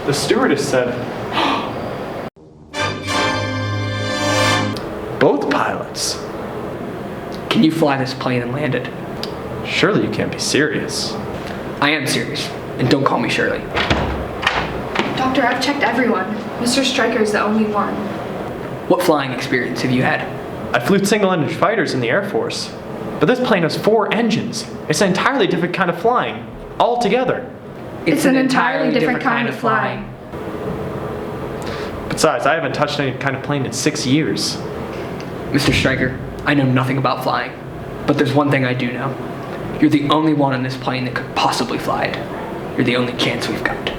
The stewardess said, both pilots. Can you fly this plane and land it? Surely you can't be serious. I am serious, and don't call me Shirley. Doctor, I've checked everyone. Mr. Stryker is the only one. What flying experience have you had? I flew single-engine fighters in the Air Force, but this plane has 4 engines. It's an entirely different kind of flying, altogether. It's an entirely different kind of flying. Besides, I haven't touched any kind of plane in 6 years. Mr. Stryker, I know nothing about flying, but there's one thing I do know. You're the only one on this plane that could possibly fly it. You're the only chance we've got.